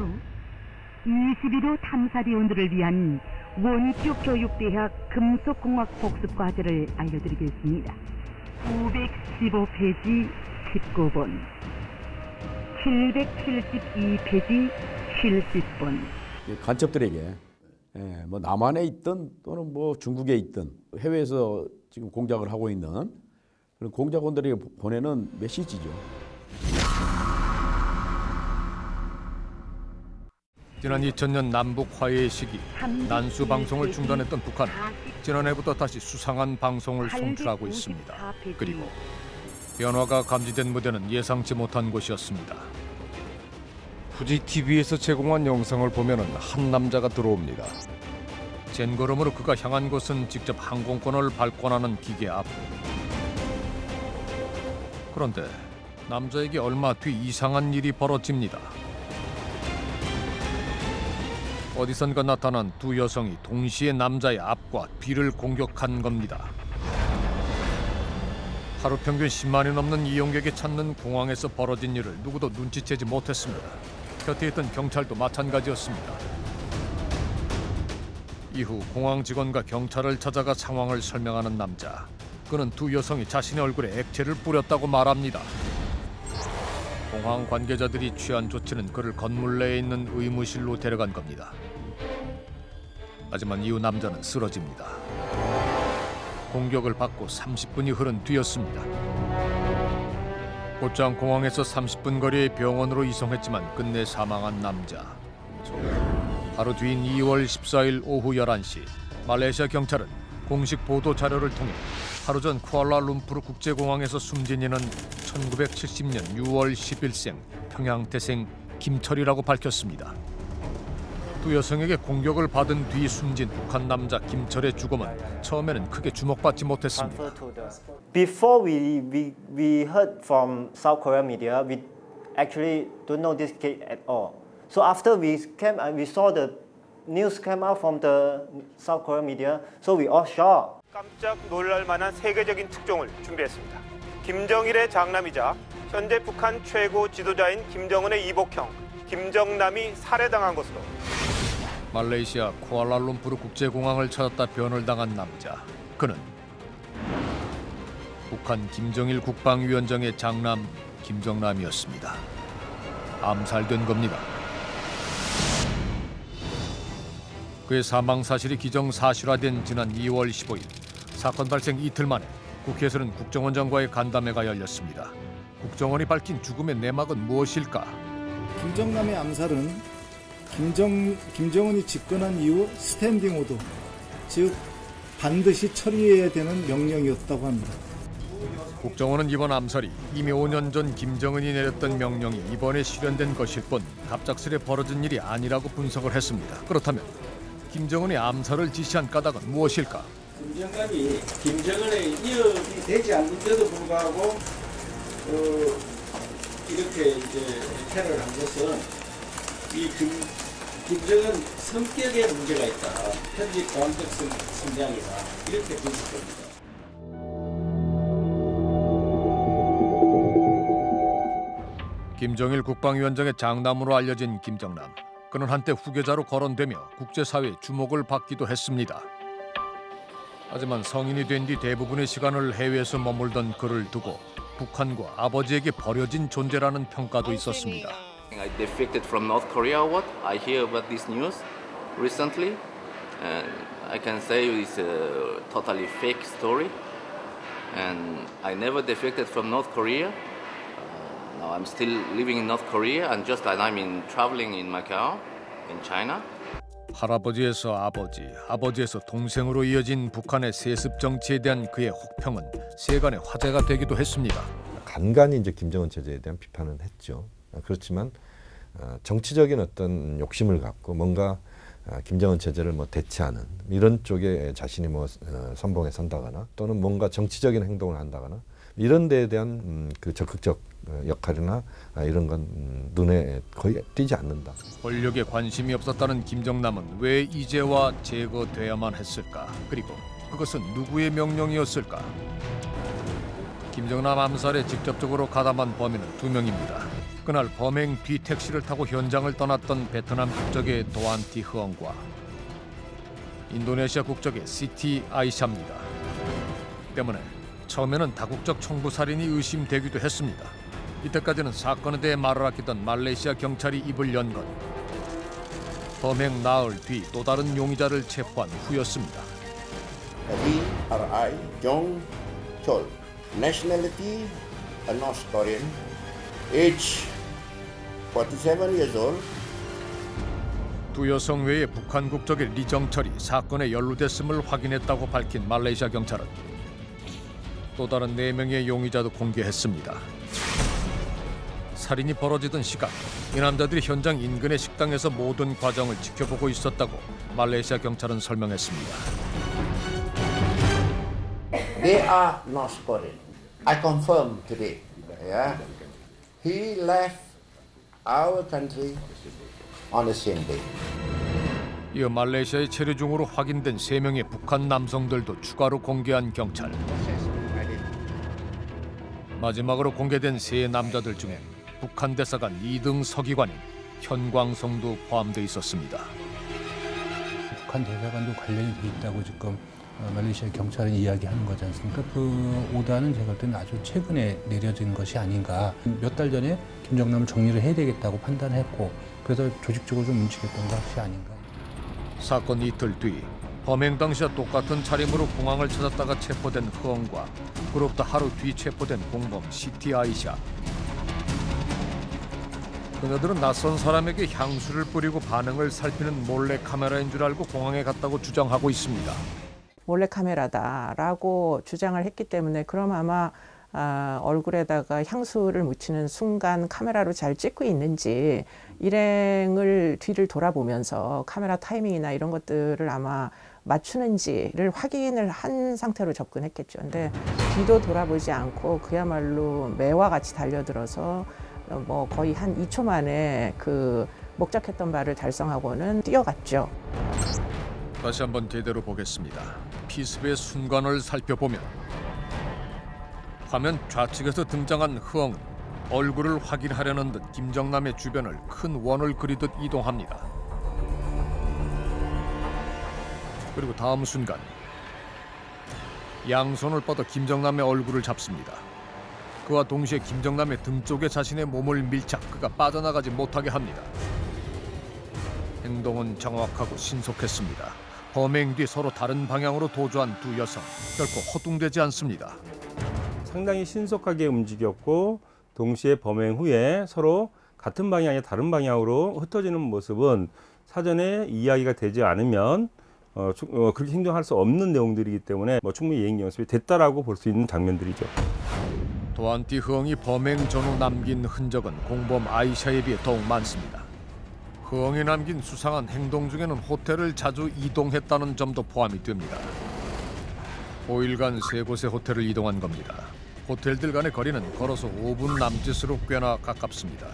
후 21호 탐사대원들을 위한 원주교육대학 금속공학 복습과제를 알려드리겠습니다. 915페이지 19번, 772페이지 70번. 간첩들에게 뭐 남한에 있든 또는 뭐 중국에 있든 해외에서 지금 공작을 하고 있는 그런 공작원들에게 보내는 메시지죠. 지난 2000년 남북 화해의 시기 난수 방송을 중단했던 북한은 지난해부터 다시 수상한 방송을 송출하고 있습니다. 그리고 변화가 감지된 무대는 예상치 못한 곳이었습니다. 후지 TV에서 제공한 영상을 보면은 한 남자가 들어옵니다. 젠걸음으로 그가 향한 곳은 직접 항공권을 발권하는 기계 앞. 그런데 남자에게 얼마 뒤 이상한 일이 벌어집니다. 어디선가 나타난 두 여성이 동시에 남자의 앞과 뒤를 공격한 겁니다. 하루 평균 10만이 넘는 이용객이 찾는 공항에서 벌어진 일을 누구도 눈치채지 못했습니다. 곁에 있던 경찰도 마찬가지였습니다. 이후 공항 직원과 경찰을 찾아가 상황을 설명하는 남자. 그는 두 여성이 자신의 얼굴에 액체를 뿌렸다고 말합니다. 공항 관계자들이 취한 조치는 그를 건물 내에 있는 의무실로 데려간 겁니다. 하지만 이후 남자는 쓰러집니다. 공격을 받고 30분이 흐른 뒤였습니다. 곧장 공항에서 30분 거리의 병원으로 이송했지만 끝내 사망한 남자. 하루 뒤인 2월 14일 오후 11시 말레이시아 경찰은 공식 보도 자료를 통해 하루 전 쿠알라룸푸르 국제공항에서 숨진 이는 1970년 6월 10일생 평양태생 김철이라고 밝혔습니다. 두 여성에게 공격을 받은 뒤 숨진 북한 남자 김철의 죽음은 처음에는 크게 주목받지 못했습니다. Before we heard from South Korean media, we actually don't know this case at all. So after we saw the news came out from the South Korean media, so we all shocked. 깜짝 놀랄 만한 세계적인 특종을 준비했습니다. 김정일의 장남이자 현재 북한 최고 지도자인 김정은의 이복형 김정남이 살해당한 것으로. 말레이시아 쿠알라룸푸르 국제공항을 찾았다 변을 당한 남자. 그는 북한 김정일 국방위원장의 장남 김정남이었습니다. 암살된 겁니다. 그의 사망 사실이 기정사실화된 지난 2월 15일 사건 발생 이틀 만에 국회에서는 국정원장과의 간담회가 열렸습니다. 국정원이 밝힌 죽음의 내막은 무엇일까? 김정남의 암살은 김정은이 집권한 이후 스탠딩 오더, 즉 반드시 처리해야 되는 명령이었다고 합니다. 국정원은 이번 암살이 이미 5년 전 김정은이 내렸던 명령이 이번에 실현된 것일 뿐 갑작스레 벌어진 일이 아니라고 분석을 했습니다. 그렇다면 김정은의 암살을 지시한 까닭은 무엇일까? 김정남이 김정은의 이역이 되지 않는데도 불구하고 이렇게 이제 테러를 한 것은 이 김정은 성격에 문제가 있다. 편집 보완적 성장이다. 이렇게 분석됩니다. 김정일 국방위원장의 장남으로 알려진 김정남. 그는 한때 후계자로 거론되며 국제사회의 주목을 받기도 했습니다. 하지만 성인이 된 뒤 대부분의 시간을 해외에서 머물던 그를 두고 북한과 아버지에게 버려진 존재라는 평가도 있었습니다. I defected from North Korea. What I hear about this news recently, and I can say it's a totally fake story. And I never defected from North Korea. Now I'm still living in North Korea, and just as I'm traveling in Macau, in China. 할아버지에서 아버지, 아버지에서 동생으로 이어진 북한의 세습 정치에 대한 그의 혹평은 세간의 화제가 되기도 했습니다. 간간히 이제 김정은 체제에 대한 비판은 했죠. 그렇지만 정치적인 어떤 욕심을 갖고 뭔가 김정은 체제를 뭐 대체하는 이런 쪽에 자신이 뭐 선봉에 선다거나 또는 뭔가 정치적인 행동을 한다거나 이런 데에 대한 그 적극적 역할이나 이런 건 눈에 거의 띄지 않는다. 권력에 관심이 없었다는 김정남은 왜 이제와 제거돼야만 했을까? 그리고 그것은 누구의 명령이었을까? 김정남 암살에 직접적으로 가담한 범인은 2명입니다. 그날 범행 뒤 택시를 타고 현장을 떠났던 베트남 국적의 도안티 흐엉과 인도네시아 국적의 시티 아이샤입니다. 때문에 처음에는 다국적 청부 살인이 의심되기도 했습니다. 이때까지는 사건에 대해 말을 아끼던 말레이시아 경찰이 입을 연 건 범행 나흘 뒤 또 다른 용의자를 체포한 후였습니다. BRI Jong Chol, nationality a North Korean, age 47 years old. 두 여성 외에 북한 국적의 리정철이 사건에 연루됐음을 확인했다고 밝힌 말레이시아 경찰은 또 다른 4명의 용의자도 공개했습니다. 살인이 벌어지던 시각, 이 남자들이 현장 인근의 식당에서 모든 과정을 지켜보고 있었다고 말레이시아 경찰은 설명했습니다. They are North Korean. I confirm today. Yeah, he left our country on the same day. 이어 말레이시아의 체류 중으로 확인된 3명의 북한 남성들도 추가로 공개한 경찰. 마지막으로 공개된 3 남자들 중에 북한 대사관 2등 서기관인 현광성도 포함돼 있었습니다. 북한 대사관도 관련이 돼 있다고 지금 말레이시아 경찰은 이야기하는 거지 않습니까? 그 오다는 제가 볼 때는 아주 최근에 내려진 것이 아닌가. 몇 달 전에 김정남을 정리를 해야 되겠다고 판단했고 그래서 조직적으로 좀 움직였던 것이 아닌가. 사건 이틀 뒤 범행 당시와 똑같은 차림으로 공항을 찾았다가 체포된 흐엉과 그로부터 하루 뒤 체포된 공범 시티 아이샤. 그녀들은 낯선 사람에게 향수를 뿌리고 반응을 살피는 몰래 카메라인 줄 알고 공항에 갔다고 주장하고 있습니다. 몰래카메라다라고 주장을 했기 때문에 그럼 아마 얼굴에다가 향수를 묻히는 순간 카메라로 잘 찍고 있는지 일행을 뒤를 돌아보면서 카메라 타이밍이나 이런 것들을 아마 맞추는지를 확인을 한 상태로 접근했겠죠. 근데 뒤도 돌아보지 않고 그야말로 매와 같이 달려들어서 뭐 거의 한 2초 만에 그 목적했던 바를 달성하고는 뛰어갔죠. 다시 한번 제대로 보겠습니다. 피습의 순간을 살펴보면 화면 좌측에서 등장한 흐엉은 얼굴을 확인하려는 듯 김정남의 주변을 큰 원을 그리듯 이동합니다. 그리고 다음 순간 양손을 뻗어 김정남의 얼굴을 잡습니다. 그와 동시에 김정남의 등 쪽에 자신의 몸을 밀착, 그가 빠져나가지 못하게 합니다. 행동은 정확하고 신속했습니다. 범행 뒤 서로 다른 방향으로 도주한 두 여성, 결코 허둥대지 않습니다. 상당히 신속하게 움직였고 동시에 범행 후에 서로 같은 방향이 아니라 다른 방향으로 흩어지는 모습은 사전에 이야기가 되지 않으면 그렇게 행동할 수 없는 내용들이기 때문에 충분히 예행 연습이 됐다라고 볼 수 있는 장면들이죠. 도안티 흐엉이 범행 전후 남긴 흔적은 공범 아이샤에 비해 더욱 많습니다. 흐엉이 남긴 수상한 행동 중에는 호텔을 자주 이동했다는 점도 포함이 됩니다. 5일간 3곳의 호텔을 이동한 겁니다. 호텔들 간의 거리는 걸어서 5분 남짓으로 꽤나 가깝습니다.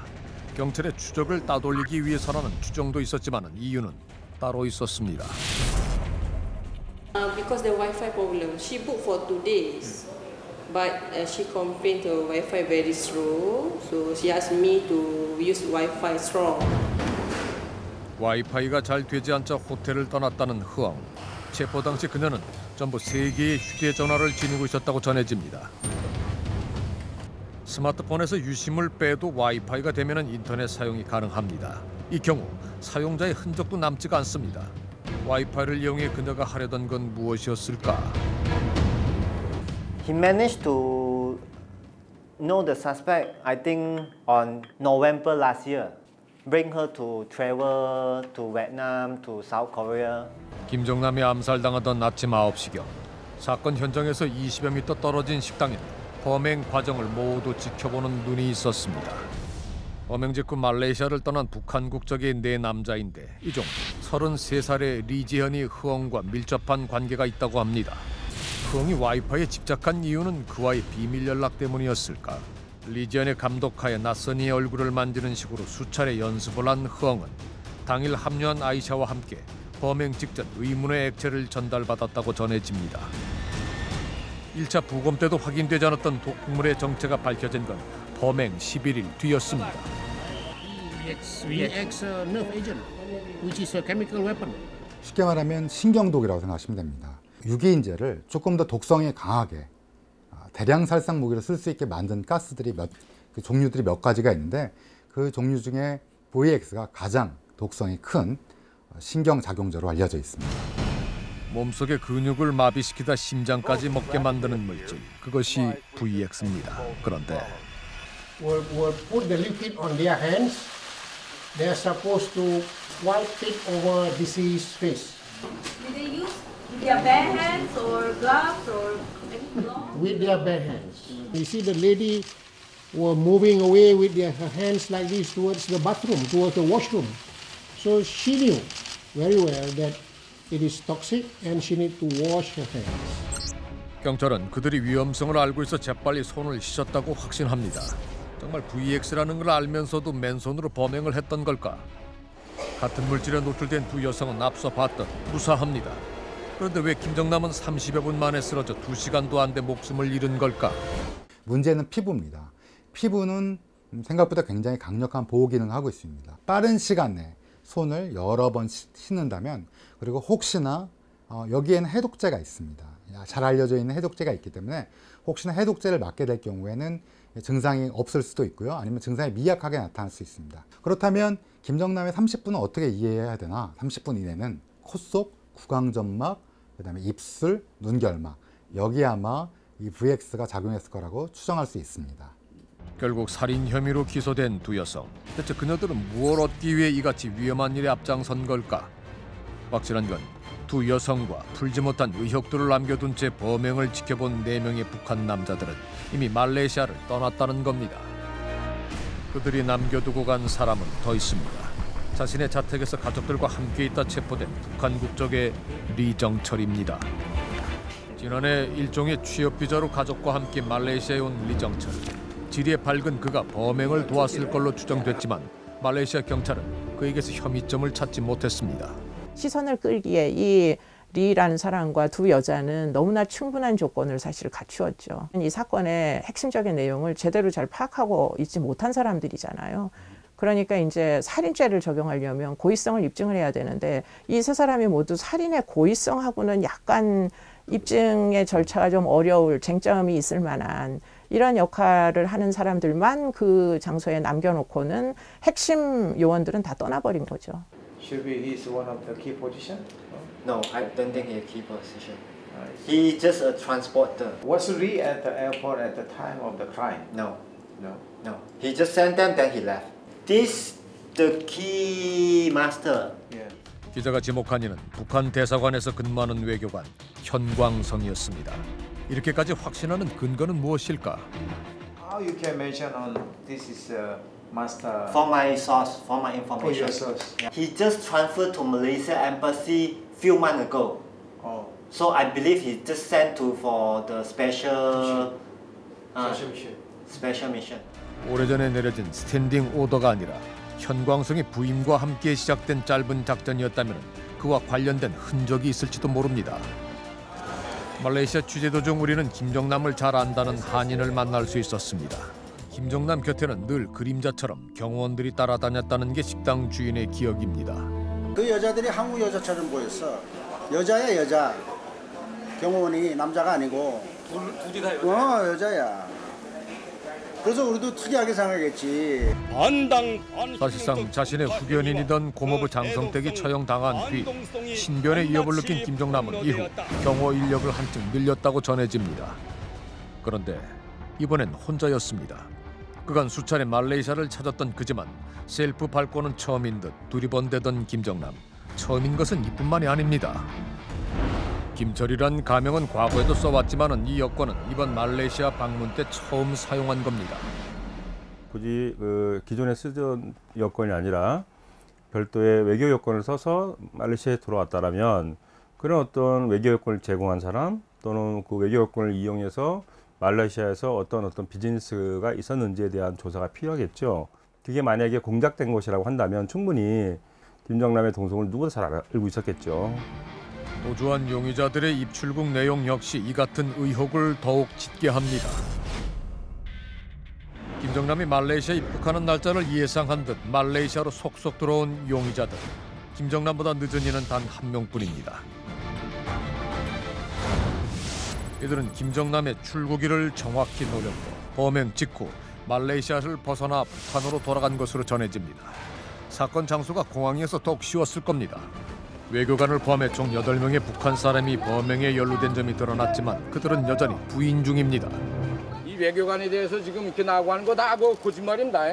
경찰의 추적을 따돌리기 위해서라는 추정도 있었지만 이유는 따로 있었습니다. Because the Wi-Fi problem, she booked for 2 days, but she complained the Wi-Fi very slow, so she asked me to use Wi-Fi strong. 와이파이가 잘 되지 않자 호텔을 떠났다는 흐엉. 체포 당시 그녀는 전부 3개의 휴대전화를 지니고 있었다고 전해집니다. 스마트폰에서 유심을 빼도 와이파이가 되면 인터넷 사용이 가능합니다. 이 경우 사용자의 흔적도 남지가 않습니다. 와이파이를 이용해 그녀가 하려던 건 무엇이었을까? He managed to know the suspect, I think, on November last year. Bring her to travel to Vietnam, to South Korea. 김정남이 암살당하던 아침 9시경 사건 현장에서 20여 미터 떨어진 식당엔 범행 과정을 모두 지켜보는 눈이 있었습니다. 범행 직후 말레이시아를 떠난 북한 국적의 4 남자인데 이 중 33살의 리지현이 흐엉과 밀접한 관계가 있다고 합니다. 흐엉이 와이파이에 집착한 이유는 그와의 비밀 연락 때문이었을까? 리지현의 감독하에 낯선 이의 얼굴을 만지는 식으로 수차례 연습을 한 흐엉은 당일 합류한 아이샤와 함께 범행 직전 의문의 액체를 전달받았다고 전해집니다. 1차 부검 때도 확인되지 않았던 독극물의 정체가 밝혀진 건 범행 11일 뒤였습니다. VX nerve agent, which is a chemical weapon. 쉽게 말하면 신경독이라고 생각하시면 됩니다. 유기인재를 조금 더 독성이 강하게 대량 살상 무기로 쓸 수 있게 만든 가스들이 그 종류들이 몇 가지가 있는데 그 종류 중에 VX가 가장 독성이 큰 신경작용제로 알려져 있습니다. 몸속의 근육을 마비시키다 심장까지 먹게 만드는 물질, 그것이 VX입니다. 그런데 Will put the liquid on their hands. They are supposed to wipe it over diseased face. Do they use their bare hands or gloves or any cloth? With their bare hands. You see the lady were moving away with her hands like this towards the bathroom, towards the washroom. So she knew very well that it is toxic and she need to wash her hands. 경찰은 그들이 위험성을 알고 있어 재빨리 손을 씻었다고 확신합니다. 정말 VX라는 걸 알면서도 맨손으로 범행을 했던 걸까? 같은 물질에 노출된 두 여성은 앞서 봤던 무사합니다. 그런데 왜 김정남은 30여 분 만에 쓰러져 2시간도 안 돼 목숨을 잃은 걸까? 문제는 피부입니다. 피부는 생각보다 굉장히 강력한 보호 기능을 하고 있습니다. 빠른 시간 내에 손을 여러 번 씻는다면, 그리고 혹시나 여기에는 해독제가 있습니다. 잘 알려져 있는 해독제가 있기 때문에 혹시나 해독제를 맞게 될 경우에는 증상이 없을 수도 있고요. 아니면 증상이 미약하게 나타날 수 있습니다. 그렇다면 김정남의 30분은 어떻게 이해해야 되나? 30분 이내는 코 속, 구강점막, 그다음에 입술, 눈결막, 여기에 아마 이 VX가 작용했을 거라고 추정할 수 있습니다. 결국 살인 혐의로 기소된 두 여성. 대체 그녀들은 무엇을 얻기 위해 이같이 위험한 일에 앞장선 걸까? 확실한 건 두 여성과 풀지 못한 의혹들을 남겨둔 채 범행을 지켜본 4명의 북한 남자들은 이미 말레이시아를 떠났다는 겁니다. 그들이 남겨두고 간 사람은 더 있습니다. 자신의 자택에서 가족들과 함께 있다 체포된 북한 국적의 리정철입니다. 지난해 일종의 취업 비자로 가족과 함께 말레이시아에 온 리정철. 지리에 밝은 그가 범행을 도왔을 걸로 추정됐지만 말레이시아 경찰은 그에게서 혐의점을 찾지 못했습니다. 시선을 끌기에 이 리라는 사람과 두 여자는 너무나 충분한 조건을 사실 갖추었죠. 이 사건의 핵심적인 내용을 제대로 잘 파악하고 있지 못한 사람들이잖아요. 그러니까 이제 살인죄를 적용하려면 고의성을 입증을 해야 되는데 이 세 사람이 모두 살인의 고의성하고는 약간 입증의 절차가 좀 어려울, 쟁점이 있을 만한 이런 역할을 하는 사람들만 그 장소에 남겨놓고는 핵심 요원들은 다 떠나버린 거죠. Should be he's one of the key position? No, I don't think he's a key position. He's just a transporter. Was Lee at the airport at the time of the crime? No. No. No. He just sent them, then he left. This the key master. Yeah. 기자가 지목한 이는 북한 대사관에서 근무하는 외교관 현광성이었습니다. 이렇게까지 확신하는 근거는 무엇일까? How you can mention on this is master? For my source, for my information. For your source. Yeah. He just transferred to Malaysia embassy few months ago. Oh. So I believe he just sent to for the special mission. Special mission. 오래전에 내려진 스탠딩 오더가 아니라 현광성의 부임과 함께 시작된 짧은 작전이었다면 그와 관련된 흔적이 있을지도 모릅니다. 말레이시아 취재 도중 우리는 김정남을 잘 안다는 한인을 만날 수 있었습니다. 김정남 곁에는 늘 그림자처럼 경호원들이 따라다녔다는 게 식당 주인의 기억입니다. 그 여자들이 한국 여자처럼 보였어. 여자야 여자. 경호원이 남자가 아니고. 둘이 다 여자야? 여자야. 그래서 우리도 특이하게 생각했지. 사실상 자신의 후견인이던 고모부 장성택이 처형당한 뒤 신변의 위협을 느낀 김정남은 이후 경호 인력을 한층 늘렸다고 전해집니다. 그런데 이번엔 혼자였습니다. 그간 수차례 말레이시아를 찾았던 그지만 셀프 밟고는 처음인 듯 두리번대던 김정남. 처음인 것은 이뿐만이 아닙니다. 김철이란 가명은 과거에도 써왔지만은 이 여권은 이번 말레이시아 방문 때 처음 사용한 겁니다. 굳이 기존에 쓰던 여권이 아니라 별도의 외교 여권을 써서 말레이시아에 들어왔다라면 그런 어떤 외교 여권을 제공한 사람 또는 그 외교 여권을 이용해서 말레이시아에서 어떤 비즈니스가 있었는지에 대한 조사가 필요하겠죠. 그게 만약에 공작된 것이라고 한다면 충분히 김정남의 동성을 누구도 잘 알고 있었겠죠. 도주한 용의자들의 입출국 내용 역시 이 같은 의혹을 더욱 짙게 합니다. 김정남이 말레이시아에 입국하는 날짜를 예상한 듯 말레이시아로 속속 들어온 용의자들. 김정남보다 늦은 이는 단 한 명뿐입니다. 이들은 김정남의 출국일을 정확히 노렸고 범행 직후 말레이시아를 벗어나 북한으로 돌아간 것으로 전해집니다. 사건 장소가 공항에서 더욱 쉬웠을 겁니다. 외교관을 포함해 총 8명의 북한 사람이 범행에 연루된 점이 드러났지만 그들은 여전히 부인 중입니다. 이 외교관에 대해서 지금 이렇게 나오고 하는 거 다 거짓말입니다.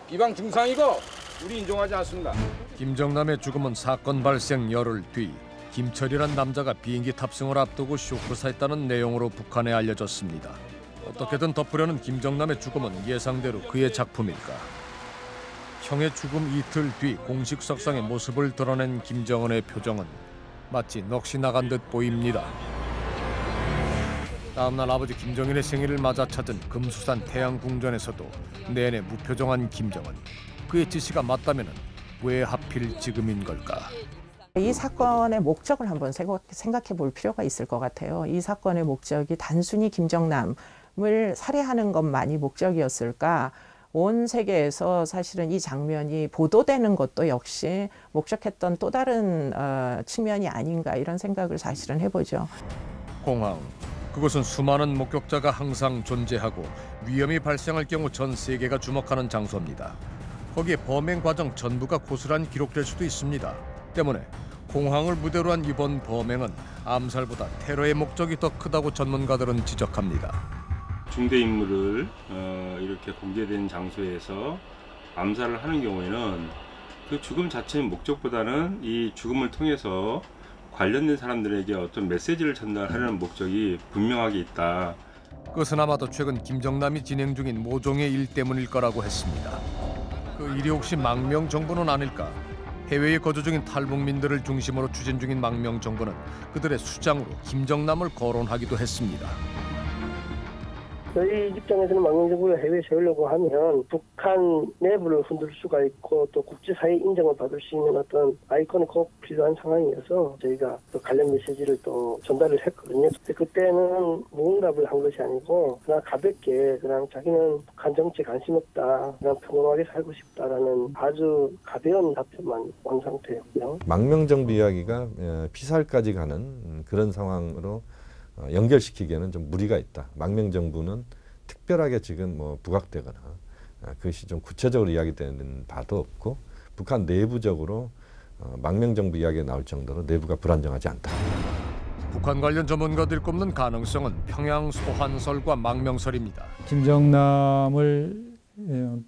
비방 증상이고 우리 인정하지 않습니다. 김정남의 죽음은 사건 발생 열흘 뒤 김철이란 남자가 비행기 탑승을 앞두고 쇼크사했다는 내용으로 북한에 알려졌습니다. 어떻게든 덮으려는 김정남의 죽음은 예상대로 그의 작품일까? 형의 죽음 이틀 뒤 공식 석상의 모습을 드러낸 김정은의 표정은 마치 넋이 나간 듯 보입니다. 다음 날 아버지 김정일의 생일을 맞아 찾은 금수산 태양궁전에서도 내내 무표정한 김정은. 그의 지시가 맞다면 왜 하필 지금인 걸까? 이 사건의 목적을 한번 생각해 볼 필요가 있을 것 같아요. 이 사건의 목적이 단순히 김정남을 살해하는 것만이 목적이었을까? 온 세계에서 사실은 이 장면이 보도되는 것도 역시 목적했던 또 다른 측면이 아닌가 이런 생각을 사실은 해보죠. 공항. 그곳은 수많은 목격자가 항상 존재하고 위험이 발생할 경우 전 세계가 주목하는 장소입니다. 거기에 범행 과정 전부가 고스란히 기록될 수도 있습니다. 때문에 공항을 무대로 한 이번 범행은 암살보다 테러의 목적이 더 크다고 전문가들은 지적합니다. 중대 인물을 이렇게 공개된 장소에서 암살을 하는 경우에는 그 죽음 자체의 목적보다는 이 죽음을 통해서 관련된 사람들에게 어떤 메시지를 전달하려는 목적이 분명하게 있다. 그것은 아마도 최근 김정남이 진행 중인 모종의 일 때문일 거라고 했습니다. 그 일이 혹시 망명 정부는 아닐까? 해외에 거주 중인 탈북민들을 중심으로 추진 중인 망명 정부는 그들의 수장으로 김정남을 거론하기도 했습니다. 저희 입장에서는 망명정부를 해외에 세우려고 하면 북한 내부를 흔들 수가 있고 또 국제사회 인정을 받을 수 있는 어떤 아이콘이 꼭 필요한 상황이어서 저희가 또 관련 메시지를 또 전달을 했거든요. 그때는 무응답을 한 것이 아니고 그냥 가볍게 그냥 자기는 북한 정치에 관심 없다, 그냥 평범하게 살고 싶다라는 아주 가벼운 답변만 온 상태였고요. 망명정부 이야기가 피살까지 가는 그런 상황으로 연결시키기에는 좀 무리가 있다. 망명정부는 특별하게 지금 뭐 부각되거나 그것이 좀 구체적으로 이야기되는 바도 없고 북한 내부적으로 망명정부 이야기가 나올 정도로 내부가 불안정하지 않다. 북한 관련 전문가들이 꼽는 가능성은 평양 소환설과 망명설입니다. 김정남을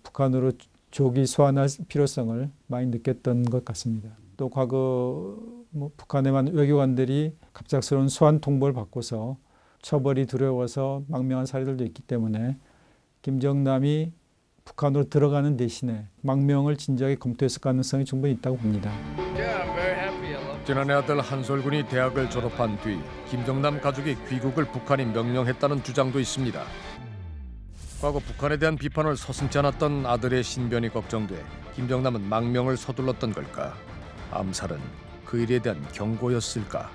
북한으로 조기 소환할 필요성을 많이 느꼈던 것 같습니다. 또 과거 북한의 외교관들이 갑작스러운 소환 통보를 받고서 처벌이 두려워서 망명한 사례들도 있기 때문에 김정남이 북한으로 들어가는 대신에 망명을 진지하게 검토했을 가능성이 충분히 있다고 봅니다. 지난해 아들 한솔군이 대학을 졸업한 뒤 김정남 가족이 귀국을 북한이 명령했다는 주장도 있습니다. 과거 북한에 대한 비판을 서슴지 않았던 아들의 신변이 걱정돼 김정남은 망명을 서둘렀던 걸까? 암살은 그 일에 대한 경고였을까?